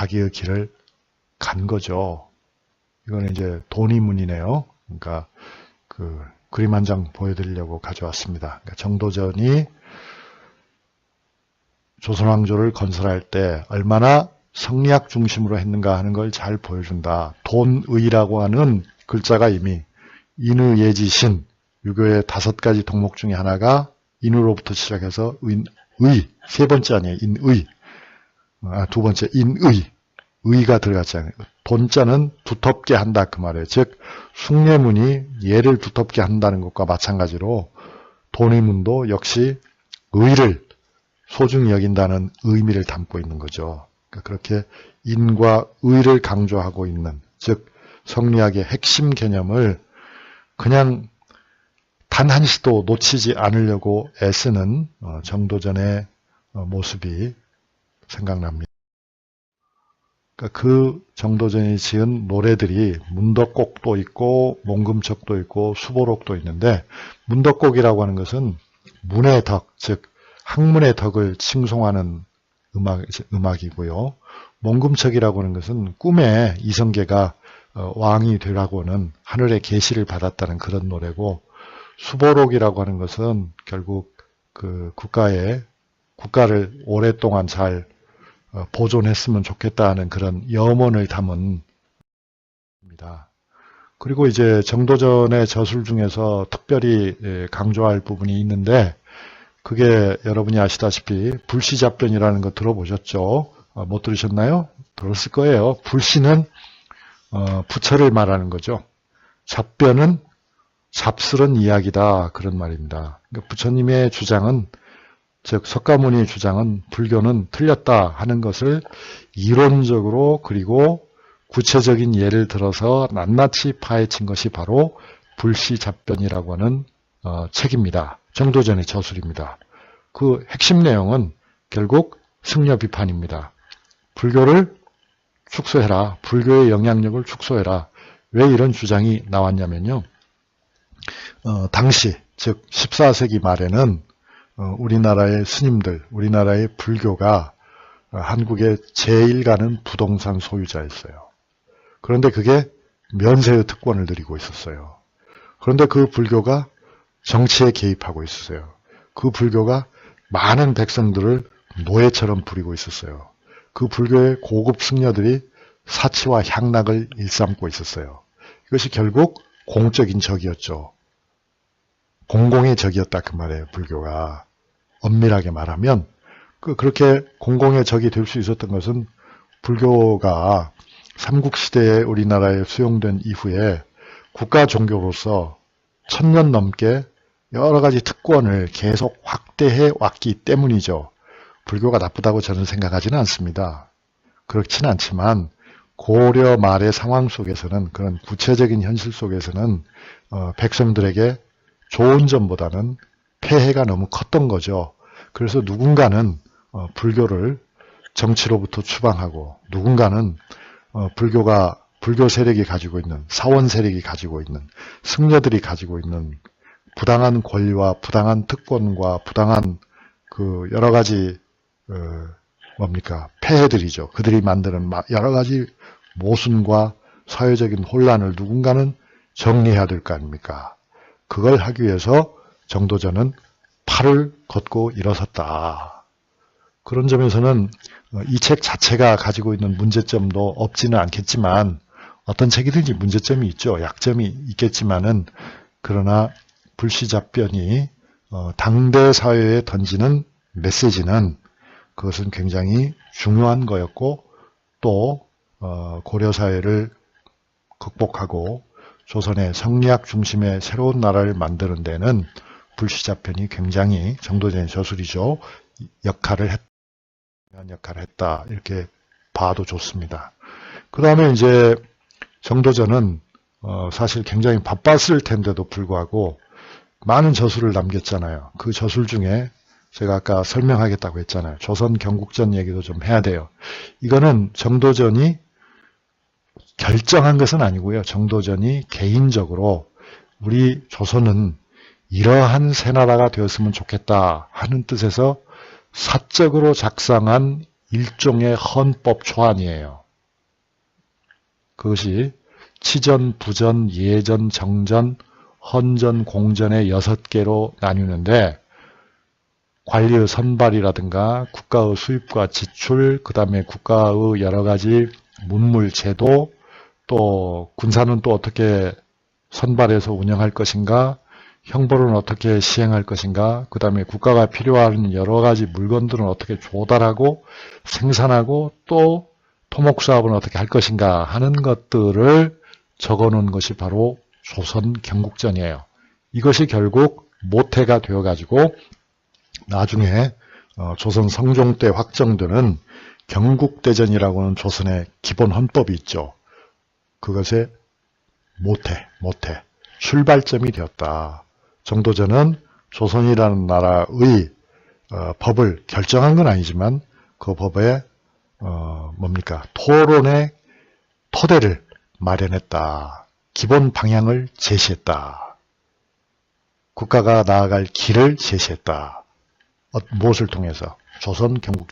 자기의 길을 간 거죠. 이거는 이제 돈이문이네요. 그러니까 그 그림 한 장 보여드리려고 가져왔습니다. 그러니까 정도전이 조선왕조를 건설할 때 얼마나 성리학 중심으로 했는가 하는 걸 잘 보여준다. 돈의라고 하는 글자가 이미 인의, 예지, 신, 유교의 5가지 덕목 중에 하나가 인으로부터 시작해서 의, 세 번째 아니에요. 인의. 두 번째 인의. 의가 들어갔잖아요. 돈자는 두텁게 한다 그 말이에요. 즉 숭례문이 예를 두텁게 한다는 것과 마찬가지로 돈의문도 역시 의를 소중히 여긴다는 의미를 담고 있는 거죠. 그러니까 그렇게 인과 의를 강조하고 있는, 즉 성리학의 핵심 개념을 그냥 단 한시도 놓치지 않으려고 애쓰는 정도전의 모습이 생각납니다. 그러니까 그 정도전이 지은 노래들이 문덕곡도 있고 몽금척도 있고 수보록도 있는데, 문덕곡이라고 하는 것은 문의 덕, 즉 학문의 덕을 칭송하는 음악이고요. 몽금척이라고 하는 것은 꿈에 이성계가 왕이 되라고 하는 하늘의 계시를 받았다는 그런 노래고, 수보록이라고 하는 것은 결국 그 국가를 오랫동안 잘 보존했으면 좋겠다 하는 그런 염원을 담은 입니다. 그리고 이제 정도전의 저술 중에서 특별히 강조할 부분이 있는데, 그게 여러분이 아시다시피 불시잡변이라는 거 들어보셨죠? 못 들으셨나요? 들었을 거예요. 불시는 부처를 말하는 거죠. 잡변은 잡스런 이야기다, 그런 말입니다. 그러니까 부처님의 주장은, 즉 석가모니의 주장은 불교는 틀렸다 하는 것을 이론적으로 그리고 구체적인 예를 들어서 낱낱이 파헤친 것이 바로 불시잡변이라고 하는 책입니다. 정도전의 저술입니다. 그 핵심 내용은 결국 승려 비판입니다. 불교를 축소해라. 불교의 영향력을 축소해라. 왜 이런 주장이 나왔냐면요. 당시, 즉 14세기 말에는 우리나라의 스님들, 우리나라의 불교가 한국의 제일 가는 부동산 소유자였어요. 그런데 그게 면세의 특권을 누리고 있었어요. 그런데 그 불교가 정치에 개입하고 있었어요. 그 불교가 많은 백성들을 노예처럼 부리고 있었어요. 그 불교의 고급 승려들이 사치와 향락을 일삼고 있었어요. 이것이 결국 공적인 적이었죠. 공공의 적이었다 그 말이에요. 불교가. 엄밀하게 말하면 그렇게 공공의 적이 될 수 있었던 것은 불교가 삼국시대에 우리나라에 수용된 이후에 국가 종교로서 1000년 넘게 여러 가지 특권을 계속 확대해 왔기 때문이죠. 불교가 나쁘다고 저는 생각하지는 않습니다. 그렇지는 않지만 고려 말의 상황 속에서는, 그런 구체적인 현실 속에서는 백성들에게 좋은 점보다는 폐해가 너무 컸던 거죠. 그래서 누군가는 불교를 정치로부터 추방하고, 누군가는 불교 세력이 가지고 있는, 사원 세력이 가지고 있는, 승려들이 가지고 있는 부당한 권리와 부당한 특권과 부당한 그 여러 가지 폐해들이죠. 그들이 만드는 여러 가지 모순과 사회적인 혼란을 누군가는 정리해야 될 거 아닙니까? 그걸 하기 위해서 정도전은 팔을 걷고 일어섰다. 그런 점에서는 이 책 자체가 가지고 있는 문제점도 없지는 않겠지만, 어떤 책이든지 문제점이 있죠. 약점이 있겠지만은, 그러나 불시잡변이 당대 사회에 던지는 메시지는, 그것은 굉장히 중요한 거였고, 또 고려사회를 극복하고 조선의 성리학 중심의 새로운 나라를 만드는 데는 불시잡변이 굉장히, 정도전의 저술이죠, 중요한 역할을 했다, 이렇게 봐도 좋습니다. 그 다음에 이제 정도전은 사실 굉장히 바빴을 텐데도 불구하고 많은 저술을 남겼잖아요. 그 저술 중에 제가 아까 설명하겠다고 했잖아요. 조선 경국전 얘기도 좀 해야 돼요. 이거는 정도전이 결정한 것은 아니고요. 정도전이 개인적으로 우리 조선은 이러한 새나라가 되었으면 좋겠다 하는 뜻에서 사적으로 작성한 일종의 헌법 초안이에요. 그것이 치전, 부전, 예전, 정전, 헌전, 공전의 6개로 나뉘는데 관리의 선발이라든가 국가의 수입과 지출, 그 다음에 국가의 여러 가지 문물 제도, 또 군사는 또 어떻게 선발해서 운영할 것인가, 형벌은 어떻게 시행할 것인가, 그 다음에 국가가 필요한 여러 가지 물건들은 어떻게 조달하고 생산하고 또 토목사업은 어떻게 할 것인가 하는 것들을 적어놓은 것이 바로 조선 경국전이에요. 이것이 결국 모태가 되어가지고 나중에 조선 성종 때 확정되는 경국대전이라고 하는 조선의 기본 헌법이 있죠. 그것의 모태, 출발점이 되었다. 정도전은 조선이라는 나라의 법을 결정한 건 아니지만 그 법에 토론의 토대를 마련했다. 기본 방향을 제시했다. 국가가 나아갈 길을 제시했다. 무엇을 통해서? 조선 경국